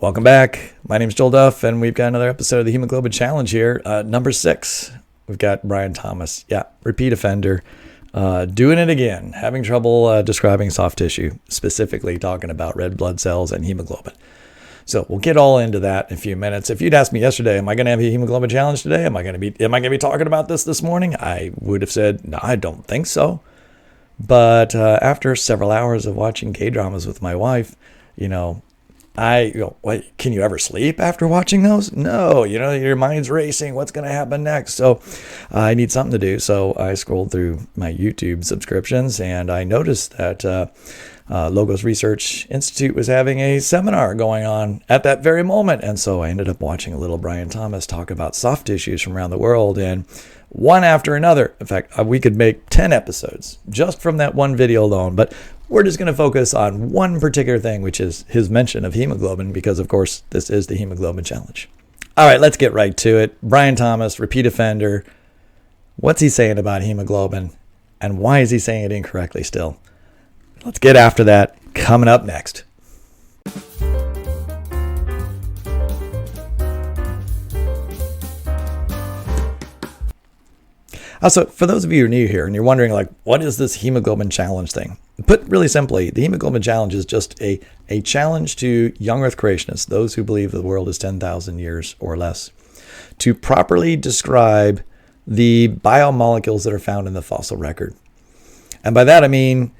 Welcome back. My name's Joel Duff, and we've got another episode of the Hemoglobin Challenge here. Number 6. We've got Brian Thomas. Yeah, repeat offender. Doing it again. Having trouble describing soft tissue, specifically talking about red blood cells and hemoglobin. So we'll get all into that in a few minutes. If you'd asked me yesterday, am I going to have a hemoglobin challenge today? Am I going to be talking about this morning? I would have said, no, I don't think so. But after several hours of watching K-dramas with my wife, wait, can you ever sleep after watching those? No, your mind's racing. What's going to happen next? So I need something to do. So I scrolled through my YouTube subscriptions and I noticed that Logos Research Institute was having a seminar going on at that very moment. And so I ended up watching a little Brian Thomas talk about soft tissues from around the world, and one after another. In fact, we could make 10 episodes just from that one video alone, but we're just going to focus on one particular thing, which is his mention of hemoglobin, because of course this is the Hemoglobin Challenge. All right, let's get right to it. Brian Thomas, repeat offender. What's he saying about hemoglobin, and why is he saying it incorrectly still? Let's get after that coming up next. Also, for those of you who are new here and you're wondering, what is this hemoglobin challenge thing? Put really simply, the hemoglobin challenge is just a challenge to young Earth creationists, those who believe the world is 10,000 years or less, to properly describe the biomolecules that are found in the fossil record. And by that, I mean,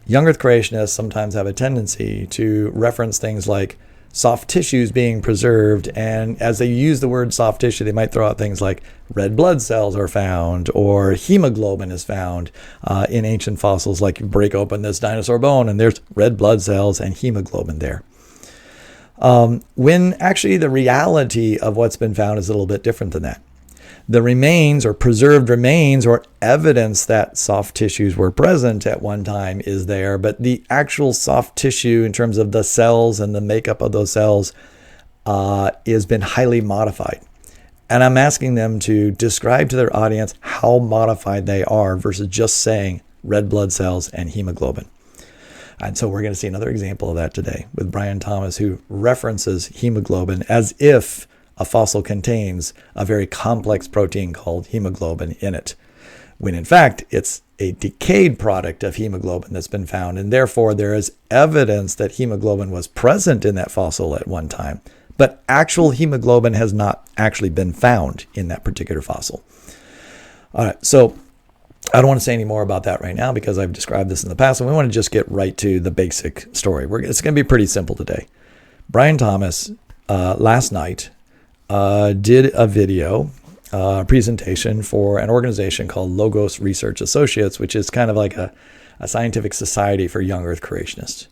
young Earth creationists sometimes have a tendency to reference things like soft tissues being preserved, and as they use the word soft tissue, they might throw out things like red blood cells are found, or hemoglobin is found in ancient fossils. Like you break open this dinosaur bone and there's red blood cells and hemoglobin there. When actually the reality of what's been found is a little bit different than that. The remains or preserved remains or evidence that soft tissues were present at one time is there, but the actual soft tissue in terms of the cells and the makeup of those cells has been highly modified. And I'm asking them to describe to their audience how modified they are versus just saying red blood cells and hemoglobin. And so we're going to see another example of that today with Brian Thomas, who references hemoglobin as if a fossil contains a very complex protein called hemoglobin in it, when in fact it's a decayed product of hemoglobin that's been found, and therefore there is evidence that hemoglobin was present in that fossil at one time, but actual hemoglobin has not actually been found in that particular fossil. All right, so I don't want to say any more about that right now because I've described this in the past, and we want to just get right to the basic story. It's going to be pretty simple today. Brian Thomas last night did a video presentation for an organization called Logos Research Associates, which is kind of like a scientific society for young Earth creationists.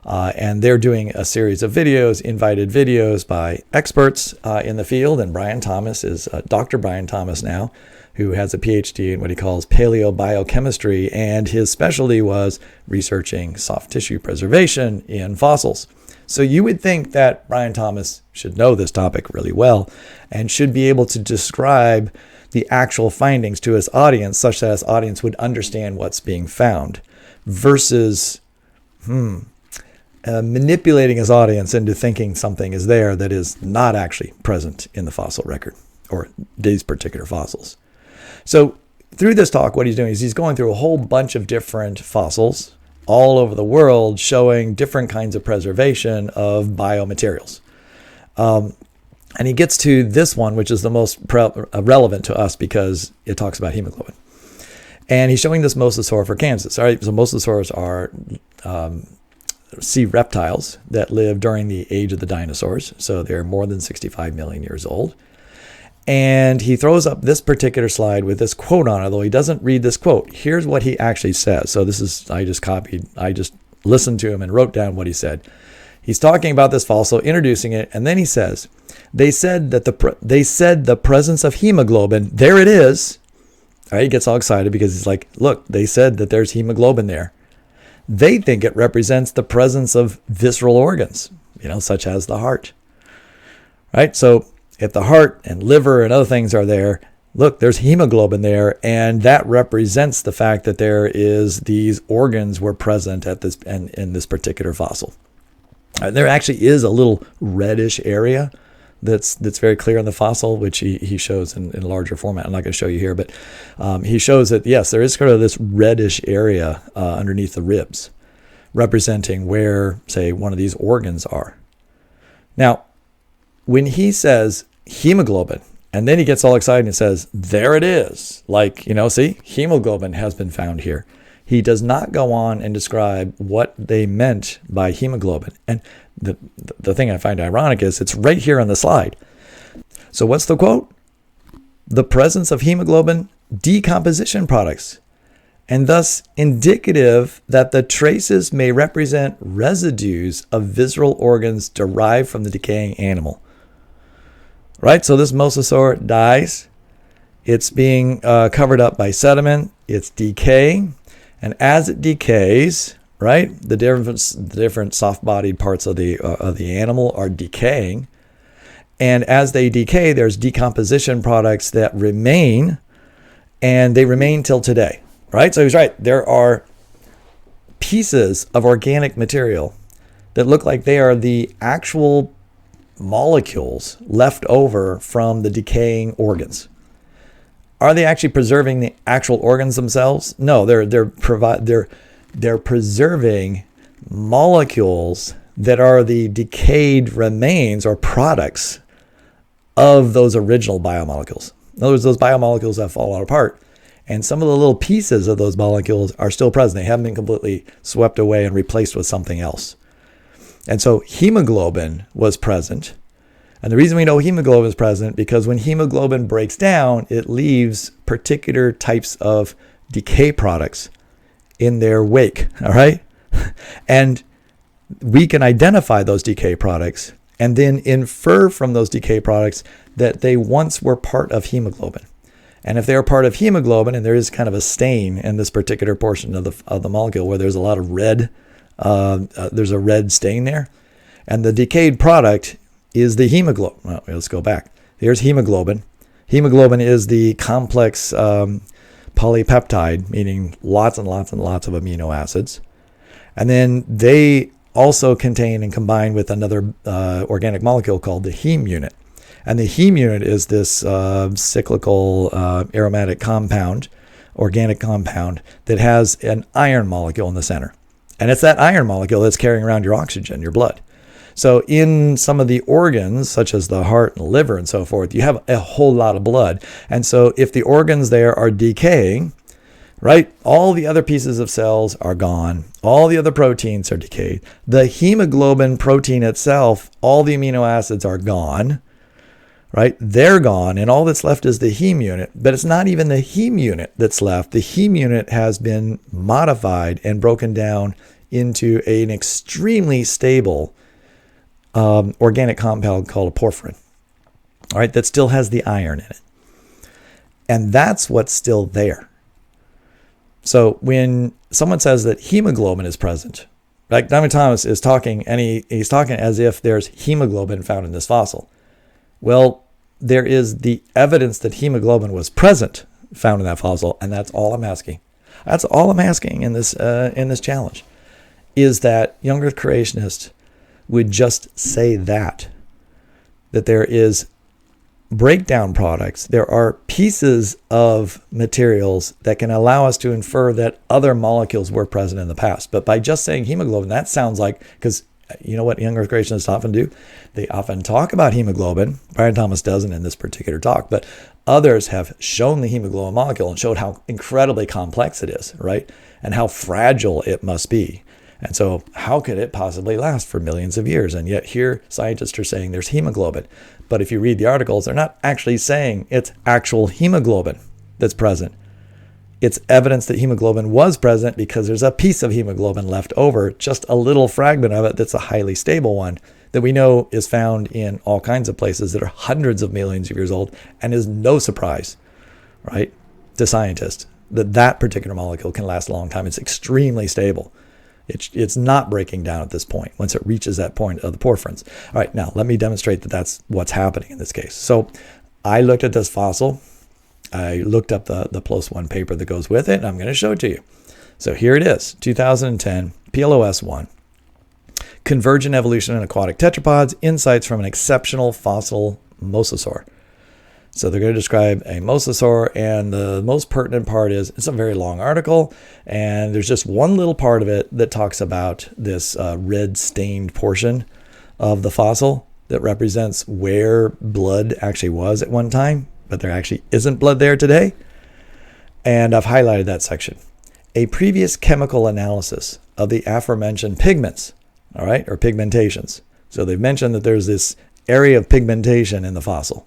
And they're doing a series of videos, invited videos by experts in the field. And Brian Thomas is Dr. Brian Thomas now, who has a PhD in what he calls paleobiochemistry. And his specialty was researching soft tissue preservation in fossils. So you would think that Brian Thomas should know this topic really well and should be able to describe the actual findings to his audience such that his audience would understand what's being found versus manipulating his audience into thinking something is there that is not actually present in the fossil record or these particular fossils. So through this talk, what he's doing is he's going through a whole bunch of different fossils all over the world showing different kinds of preservation of biomaterials. And he gets to this one, which is the most relevant to us because it talks about hemoglobin. And he's showing this Mosasaur for Kansas. All right, so Mosasaurs are sea reptiles that lived during the age of the dinosaurs. So they're more than 65 million years old. And he throws up this particular slide with this quote on it, although he doesn't read this quote. Here's what he actually says. So this is, I just listened to him and wrote down what he said. He's talking about this fossil, introducing it, and then he says, they said the presence of hemoglobin, there it is. All right, he gets all excited because he's like, look, they said that there's hemoglobin there. They think it represents the presence of visceral organs, such as the heart. Right? So if the heart and liver and other things are there, look, there's hemoglobin there, and that represents the fact that these organs were present at this and in this particular fossil. There actually is a little reddish area that's very clear in the fossil, which he shows in larger format. I'm not going to show you here, but he shows that, yes, there is sort of this reddish area underneath the ribs, representing where, say, one of these organs are. Now, when he says hemoglobin, and then he gets all excited and says, there it is. Like, see, hemoglobin has been found here. He does not go on and describe what they meant by hemoglobin. And the thing I find ironic is it's right here on the slide. So what's the quote? The presence of hemoglobin, decomposition products, and thus indicative that the traces may represent residues of visceral organs derived from the decaying animal. Right? So this mosasaur dies. It's being covered up by sediment. It's decaying. And as it decays, right, the different soft-bodied parts of the animal are decaying. And as they decay, there's decomposition products that remain, and they remain till today. Right? So he's right. There are pieces of organic material that look like they are the actual molecules left over from the decaying organs. Are they actually preserving the actual organs themselves? No, they're preserving molecules that are the decayed remains or products of those original biomolecules. In other words, those biomolecules have fallen apart, and some of the little pieces of those molecules are still present. They haven't been completely swept away and replaced with something else. And so hemoglobin was present. And the reason we know hemoglobin is present because when hemoglobin breaks down, it leaves particular types of decay products in their wake. All right. And we can identify those decay products and then infer from those decay products that they once were part of hemoglobin. And if they are part of hemoglobin, and there is kind of a stain in this particular portion of the molecule where there's a lot of red, there's a red stain there, and the decayed product is the hemoglobin. Well, let's go back. Here's hemoglobin. Hemoglobin is the complex polypeptide, meaning lots and lots and lots of amino acids. And then they also contain and combine with another organic molecule called the heme unit. And the heme unit is this cyclical aromatic compound, organic compound, that has an iron molecule in the center. And it's that iron molecule that's carrying around your oxygen, your blood. So in some of the organs, such as the heart and liver and so forth, you have a whole lot of blood. And so if the organs there are decaying, right, all the other pieces of cells are gone. All the other proteins are decayed. The hemoglobin protein itself, all the amino acids are gone, right? They're gone. And all that's left is the heme unit. But it's not even the heme unit that's left. The heme unit has been modified and broken down into an extremely stable organic compound called a porphyrin, all right, that still has the iron in it. And that's what's still there. So when someone says that hemoglobin is present, like Diamond Thomas is talking, and he's talking as if there's hemoglobin found in this fossil. Well, there is the evidence that hemoglobin was present found in that fossil, and that's all I'm asking. That's all I'm asking in this challenge, is that young Earth creationists would just say that there is breakdown products. There are pieces of materials that can allow us to infer that other molecules were present in the past. But by just saying hemoglobin, that sounds like, because you know what young Earth creationists often do? They often talk about hemoglobin. Brian Thomas doesn't in this particular talk, but others have shown the hemoglobin molecule and showed how incredibly complex it is, right? And how fragile it must be. And so how could it possibly last for millions of years? And yet here scientists are saying there's hemoglobin. But if you read the articles, they're not actually saying it's actual hemoglobin that's present. It's evidence that hemoglobin was present because there's a piece of hemoglobin left over, just a little fragment of it that's a highly stable one that we know is found in all kinds of places that are hundreds of millions of years old, and is no surprise, right, to scientists that particular molecule can last a long time. It's extremely stable. It's not breaking down at this point once it reaches that point of the porphyrins. All right, now let me demonstrate that that's what's happening in this case. So I looked at this fossil. I looked up the PLOS One paper that goes with it, and I'm going to show it to you. So here it is, 2010, PLOS One. Convergent evolution in aquatic tetrapods, insights from an exceptional fossil mosasaur. So they're going to describe a mosasaur, and the most pertinent part is it's a very long article, and there's just one little part of it that talks about this red stained portion of the fossil that represents where blood actually was at one time, but there actually isn't blood there today. And I've highlighted that section. A previous chemical analysis of the aforementioned pigments, all right, or pigmentations. So they've mentioned that there's this area of pigmentation in the fossil.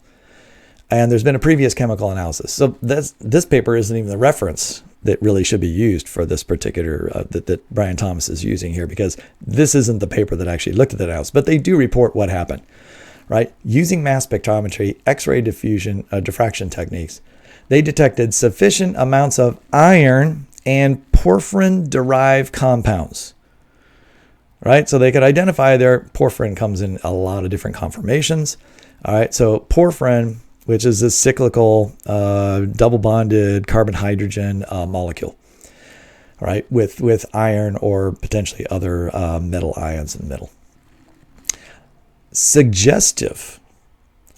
And there's been a previous chemical analysis. So this paper isn't even the reference that really should be used for this particular, that Brian Thomas is using here, because this isn't the paper that actually looked at the analysis. But they do report what happened, right? Using mass spectrometry, X-ray diffusion, diffraction techniques, they detected sufficient amounts of iron and porphyrin-derived compounds, right? So they could identify their porphyrin comes in a lot of different conformations. All right, so porphyrin, which is this cyclical double-bonded carbon-hydrogen molecule, all right, with iron or potentially other metal ions in the middle. Suggestive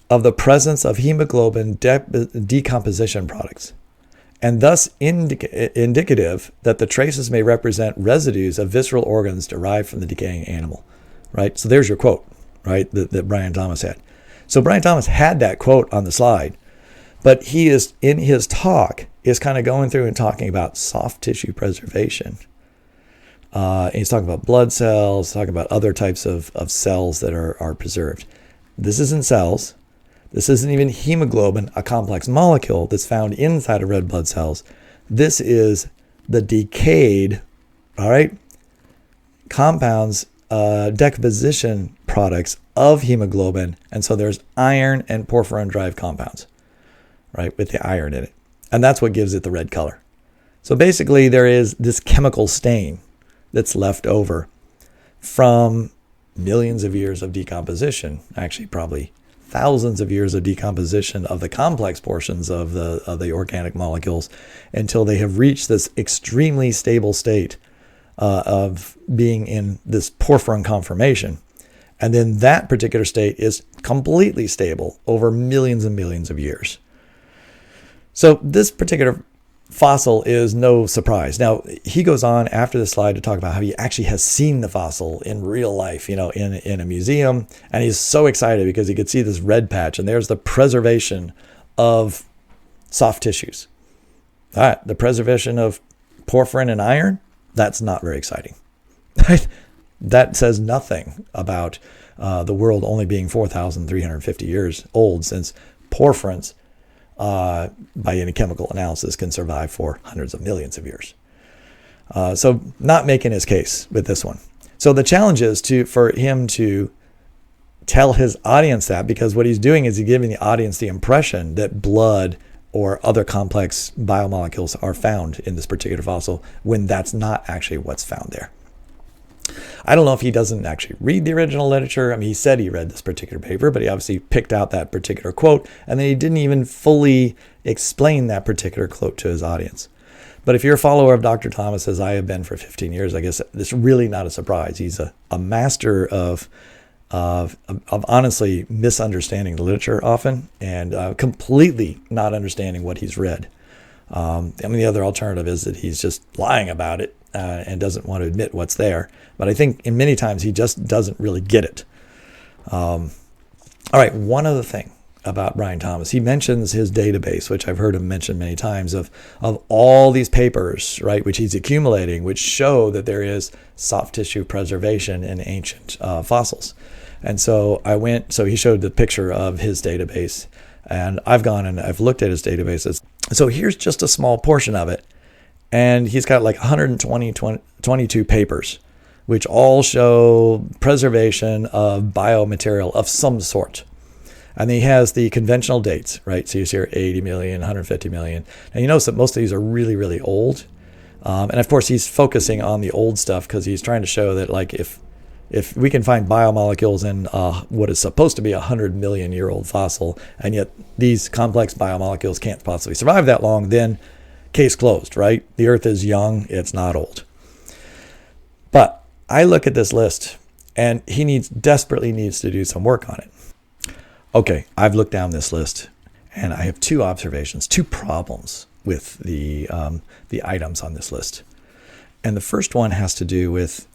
of the presence of hemoglobin decomposition products, and thus indicative that the traces may represent residues of visceral organs derived from the decaying animal, right? So there's your quote, right, that Brian Thomas had. So Brian Thomas had that quote on the slide, but he is, in his talk, is kind of going through and talking about soft tissue preservation. He's talking about blood cells, talking about other types of cells that are preserved. This isn't cells. This isn't even hemoglobin, a complex molecule that's found inside of red blood cells. This is the decayed, all right, compounds, decomposition products of hemoglobin. And so there's iron and porphyrin-derived compounds, right, with the iron in it. And that's what gives it the red color. So basically there is this chemical stain that's left over from millions of years of decomposition, actually probably thousands of years of decomposition of the complex portions of the organic molecules, until they have reached this extremely stable state of being in this porphyrin conformation. And then that particular state is completely stable over millions and millions of years. So this particular fossil is no surprise. Now, he goes on after the slide to talk about how he actually has seen the fossil in real life, in a museum. And he's so excited because he could see this red patch, and there's the preservation of soft tissues. All right, the preservation of porphyrin and iron, that's not very exciting. That says nothing about the world only being 4,350 years old, since porphyrins, by any chemical analysis, can survive for hundreds of millions of years. So not making his case with this one. So the challenge is for him to tell his audience that, because what he's doing is he's giving the audience the impression that blood or other complex biomolecules are found in this particular fossil, when that's not actually what's found there. I don't know if he doesn't actually read the original literature. I mean, he said he read this particular paper, but he obviously picked out that particular quote, and then he didn't even fully explain that particular quote to his audience. But if you're a follower of Dr. Thomas, as I have been for 15 years, I guess it's really not a surprise. He's a master of honestly misunderstanding the literature often, and completely not understanding what he's read. The other alternative is that he's just lying about it and doesn't want to admit what's there. But I think in many times he just doesn't really get it. All right, one other thing about Brian Thomas. He mentions his database, which I've heard him mention many times, of all these papers, right, which he's accumulating, which show that there is soft tissue preservation in ancient fossils. And so he showed the picture of his database, and I've gone and I've looked at his databases. So here's just a small portion of it. And he's got like 22 papers, which all show preservation of biomaterial of some sort. And he has the conventional dates, right? So you see here 80 million, 150 million. And you notice that most of these are really, really old. And of course, he's focusing on the old stuff because he's trying to show that, like, if we can find biomolecules in what is supposed to be a 100 million year old fossil, and yet these complex biomolecules can't possibly survive that long, then case closed, right? The Earth is young, it's not old. But I look at this list, And he desperately needs to do some work on it. Okay, I've looked down this list, and I have two observations, two problems with the items on this list. And the first one has to do with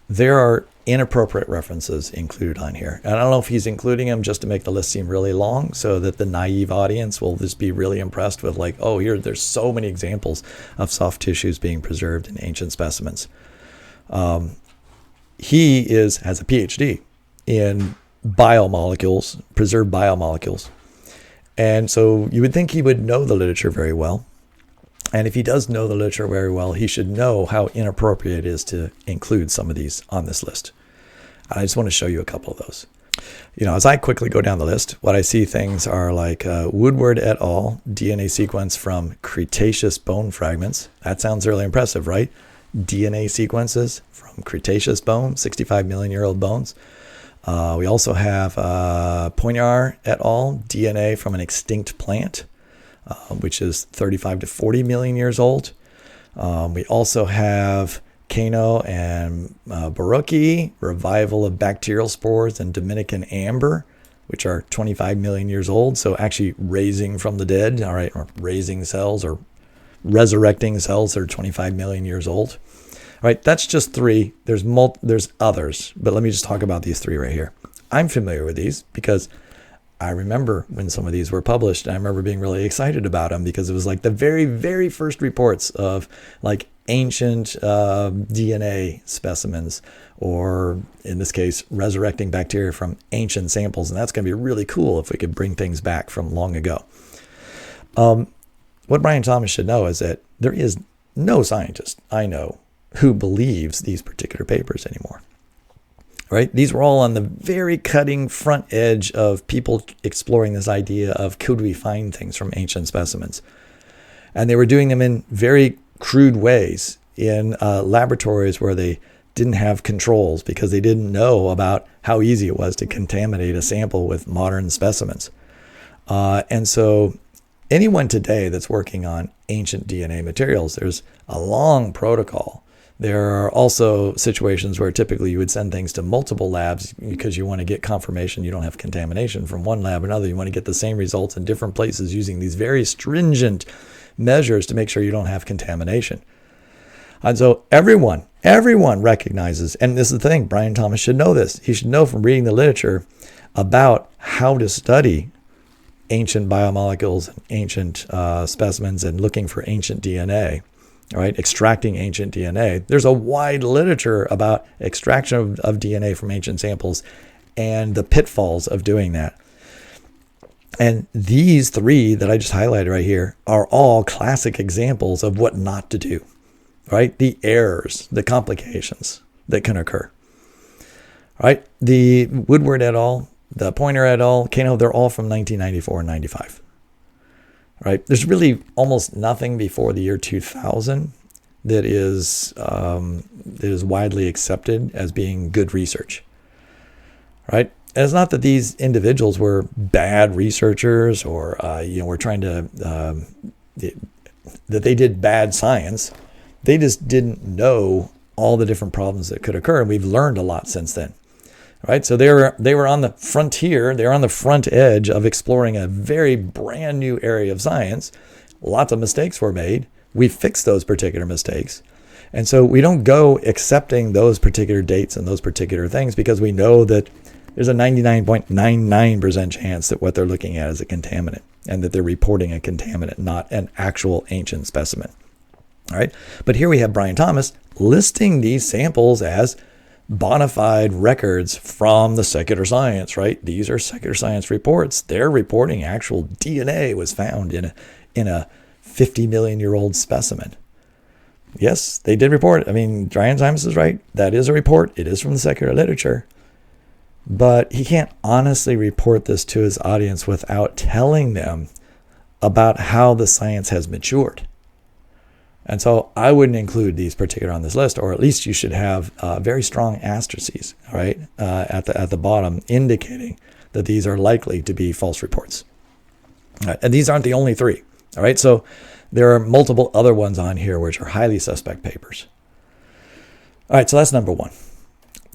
there are inappropriate references included on here. And I don't know if he's including them just to make the list seem really long so that the naive audience will just be really impressed with like, oh, there's so many examples of soft tissues being preserved in ancient specimens. He has a PhD in biomolecules, preserved biomolecules. And so you would think he would know the literature very well. And if he does know the literature very well, he should know how inappropriate it is to include some of these on this list. I just want to show you a couple of those. As I quickly go down the list, what I see things are like Woodward et al. DNA sequence from Cretaceous bone fragments. That sounds really impressive, right? DNA sequences from Cretaceous bone, 65 million year old bones. We also have Poignard et al. DNA from an extinct plant, which is 35 to 40 million years old. We also have Kano and Barucki, revival of bacterial spores and Dominican amber, which are 25 million years old. So actually raising from the dead, all right, or raising cells or resurrecting cells that are 25 million years old. All right, that's just three. There's others, but let me just talk about these three right here. I'm familiar with these because I remember when some of these were published. I remember being really excited about them because it was like the very, very first reports of like ancient DNA specimens, or in this case, resurrecting bacteria from ancient samples. And that's going to be really cool if we could bring things back from long ago. What Brian Thomas should know is that there is no scientist I know who believes these particular papers anymore. Right? These were all on the very cutting front edge of people exploring this idea of could we find things from ancient specimens? And they were doing them in very crude ways in laboratories where they didn't have controls because they didn't know about how easy it was to contaminate a sample with modern specimens. And so anyone today that's working on ancient DNA materials, there's a long protocol. There are also situations where typically you would send things to multiple labs because you want to get confirmation you don't have contamination from one lab or another. You want to get the same results in different places using these very stringent measures to make sure you don't have contamination. And so everyone recognizes, and this is the thing, Brian Thomas should know this. He should know from reading the literature about how to study ancient biomolecules, ancient specimens, and looking for ancient DNA. All right, extracting ancient DNA. There's a wide literature about extraction of DNA from ancient samples and the pitfalls of doing that. And these three that I just highlighted right here are all classic examples of what not to do, right? The errors, the complications that can occur, right? The Woodward et al., the Pointer et al., Kano, they're all from 1994 and 95. Right? There's really almost nothing before the year 2000 that is widely accepted as being good research. Right? And it's not that these individuals were bad researchers or were trying to that they did bad science. They just didn't know all the different problems that could occur, and we've learned a lot since then. Right, so they were on the frontier. They were on the front edge of exploring a very brand new area of science. Lots of mistakes were made. We fixed those particular mistakes, and so we don't go accepting those particular dates and those particular things because we know that there's a 99.99% chance that what they're looking at is a contaminant and that they're reporting a contaminant, not an actual ancient specimen. All right, but here we have Brian Thomas listing these samples as bona fide records from the secular science, right? These are secular science reports. They're reporting actual DNA was found in a 50 million year old specimen. Yes, they did report. I mean, Brian Thomas is right. That is a report. It is from the secular literature. But he can't honestly report this to his audience without telling them about how the science has matured. And so I wouldn't include these particular on this list, or at least you should have very strong asterisks, right, at the bottom, indicating that these are likely to be false reports. Right, and these aren't the only three. All right, so there are multiple other ones on here which are highly suspect papers. All right, so that's number one.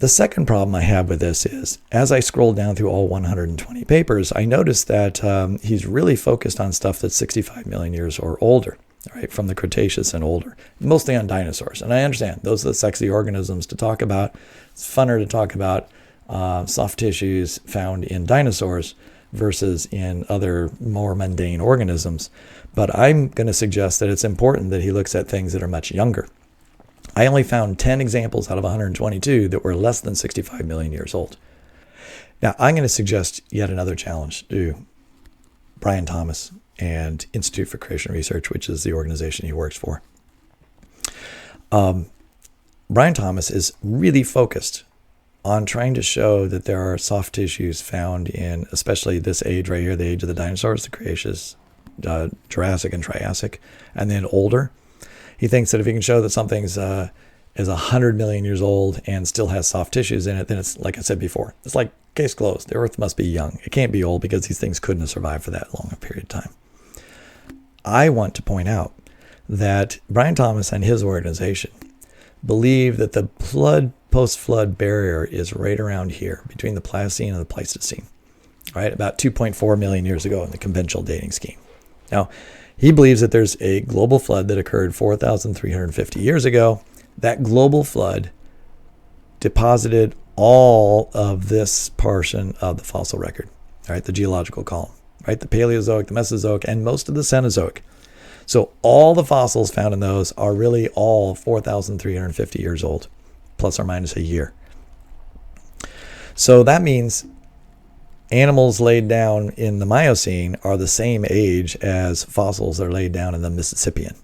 The second problem I have with this is, as I scroll down through all 120 papers, I noticed that he's really focused on stuff that's 65 million years or older, right, from the Cretaceous and older, mostly on dinosaurs. And I understand those are the sexy organisms to talk about. It's funner to talk about soft tissues found in dinosaurs versus in other more mundane organisms. But I'm going to suggest that it's important that he looks at things that are much younger. I only found 10 examples out of 122 that were less than 65 million years old. Now, I'm going to suggest yet another challenge to Brian Thomas and Institute for Creation Research, which is the organization he works for. Brian Thomas is really focused on trying to show that there are soft tissues found in, especially this age right here, the age of the dinosaurs, the Cretaceous, Jurassic and Triassic, and then older. He thinks that if he can show that something's is 100 million years old and still has soft tissues in it, then it's, like I said before, it's like case closed. The Earth must be young. It can't be old because these things couldn't have survived for that long a period of time. I want to point out that Brian Thomas and his organization believe that the post-flood barrier is right around here between the Pliocene and the Pleistocene, right? About 2.4 million years ago in the conventional dating scheme. Now, he believes that there's a global flood that occurred 4,350 years ago. That global flood deposited all of this portion of the fossil record, right? The geological column, right? The Paleozoic, the Mesozoic, and most of the Cenozoic. So all the fossils found in those are really all 4,350 years old, plus or minus a year. So that means animals laid down in the Miocene are the same age as fossils that are laid down in the Mississippian,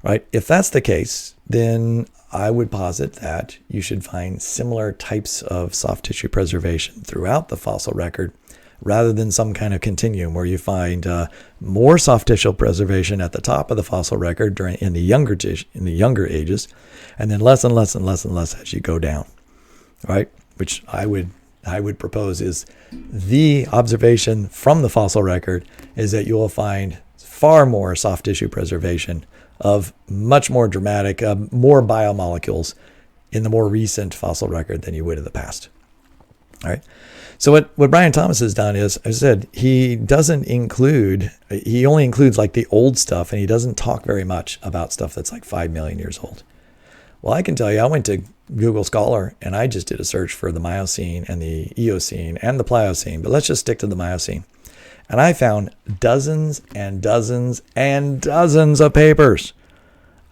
right? If that's the case, then I would posit that you should find similar types of soft tissue preservation throughout the fossil record, rather than some kind of continuum where you find more soft tissue preservation at the top of the fossil record in the younger ages, and then less and less and less and less as you go down, right? Which I would propose is the observation from the fossil record is that you will find far more soft tissue preservation of much more dramatic, more biomolecules in the more recent fossil record than you would in the past. All right. So what Brian Thomas has done is, as I said, he only includes like the old stuff, and he doesn't talk very much about stuff that's like 5 million years old. Well, I can tell you, I went to Google Scholar and I just did a search for the Miocene and the Eocene and the Pliocene, but let's just stick to the Miocene. And I found dozens and dozens and dozens of papers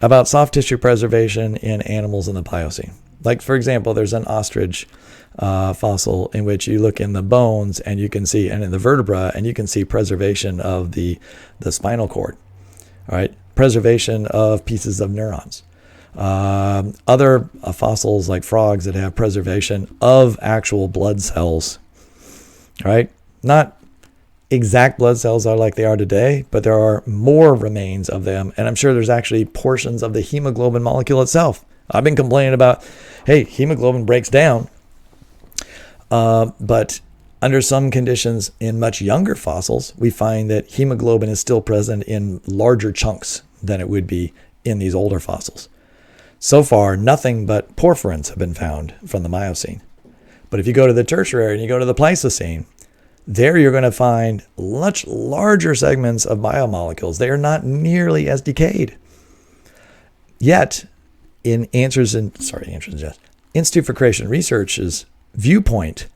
about soft tissue preservation in animals in the Pliocene. Like, for example, there's an ostrich fossil in which you look in the bones and you can see, and in the vertebra, and you can see preservation of the spinal cord, all right? Preservation of pieces of neurons. Other fossils like frogs that have preservation of actual blood cells, right? Not exact blood cells are like they are today, but there are more remains of them. And I'm sure there's actually portions of the hemoglobin molecule itself. I've been complaining about, hey, hemoglobin breaks down. But under some conditions in much younger fossils, we find that hemoglobin is still present in larger chunks than it would be in these older fossils. So far, nothing but porphyrins have been found from the Miocene. But if you go to the Tertiary and you go to the Pleistocene, there you're going to find much larger segments of biomolecules. They are not nearly as decayed. Yet, in Institute for Creation Research's viewpoint,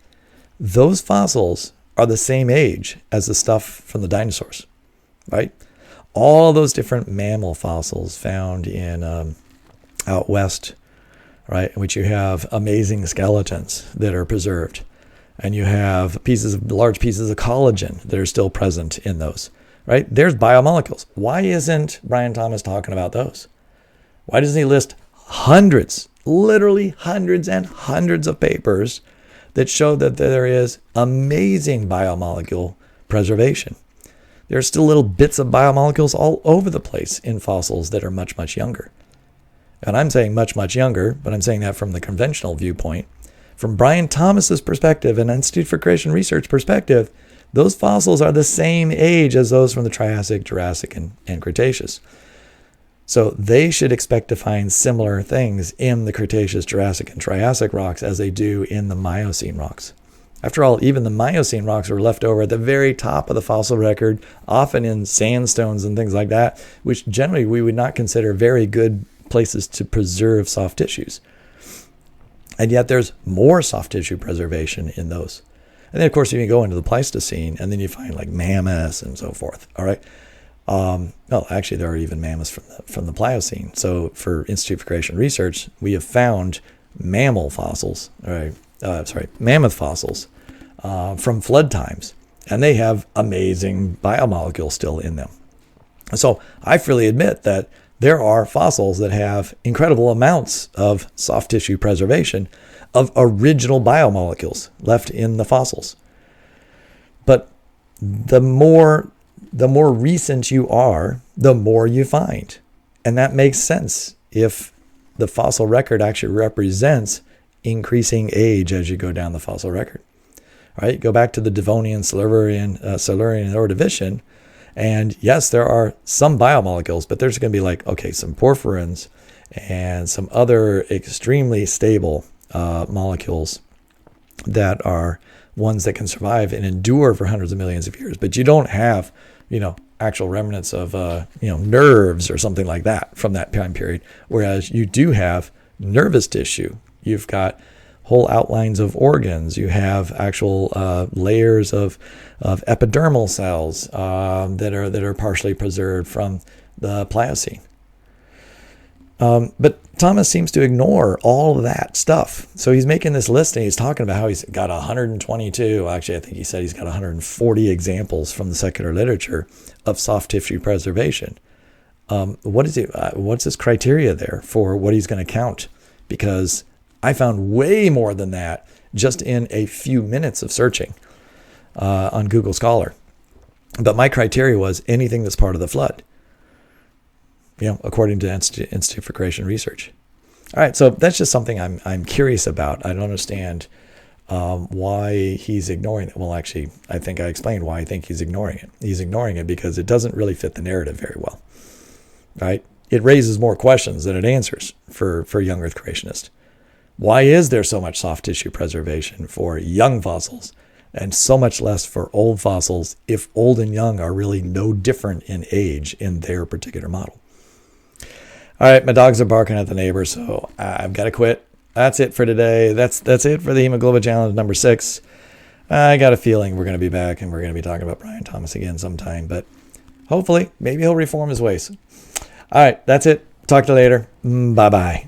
those fossils are the same age as the stuff from the dinosaurs, right? All those different mammal fossils found in out west, right, in which you have amazing skeletons that are preserved, and you have large pieces of collagen that are still present in those, right? There's biomolecules. Why isn't Brian Thomas talking about those? Why doesn't he list hundreds, literally hundreds and hundreds of papers that show that there is amazing biomolecule preservation? There are still little bits of biomolecules all over the place in fossils that are much, much younger. And I'm saying much, much younger, but I'm saying that from the conventional viewpoint. From Brian Thomas's perspective and Institute for Creation Research perspective, those fossils are the same age as those from the Triassic, Jurassic, and Cretaceous. So they should expect to find similar things in the Cretaceous, Jurassic, and Triassic rocks as they do in the Miocene rocks. After all, even the Miocene rocks were left over at the very top of the fossil record, often in sandstones and things like that, which generally we would not consider very good places to preserve soft tissues. And yet there's more soft tissue preservation in those. And then, of course, you go into the Pleistocene, and then you find like mammoths and so forth. All right. Well, actually, there are even mammoths from the Pliocene. So for Institute for Creation Research, we have found mammoth fossils from flood times, and they have amazing biomolecules still in them. So I freely admit that there are fossils that have incredible amounts of soft tissue preservation of original biomolecules left in the fossils. But the more recent you are, the more you find. And that makes sense if the fossil record actually represents increasing age as you go down the fossil record. All right, go back to the Devonian, Silurian, and Ordovician, and yes, there are some biomolecules, but there's going to be like, okay, some porphyrins and some other extremely stable molecules that are ones that can survive and endure for hundreds of millions of years. But you don't have, actual remnants of, nerves or something like that from that time period. Whereas you do have nervous tissue. You've got whole outlines of organs. You have actual layers of epidermal cells that are partially preserved from the Pliocene. But Thomas seems to ignore all of that stuff. So he's making this list and he's talking about how he's got 122. Actually, I think he said he's got 140 examples from the secular literature of soft tissue preservation. What's his criteria there for what he's going to count? Because I found way more than that just in a few minutes of searching on Google Scholar. But my criteria was anything that's part of the flood, according to Institute for Creation Research. All right, so that's just something I'm curious about. I don't understand why he's ignoring it. Well, actually, I think I explained why I think he's ignoring it. He's ignoring it because it doesn't really fit the narrative very well, right? It raises more questions than it answers for young Earth creationists. Why is there so much soft tissue preservation for young fossils and so much less for old fossils if old and young are really no different in age in their particular model? All right, my dogs are barking at the neighbor, so I've got to quit. That's it for today. That's it for the Hemoglobin Challenge number 6. I got a feeling we're going to be back and we're going to be talking about Brian Thomas again sometime, but hopefully maybe he'll reform his ways. All right, that's it. Talk to you later. Bye-bye.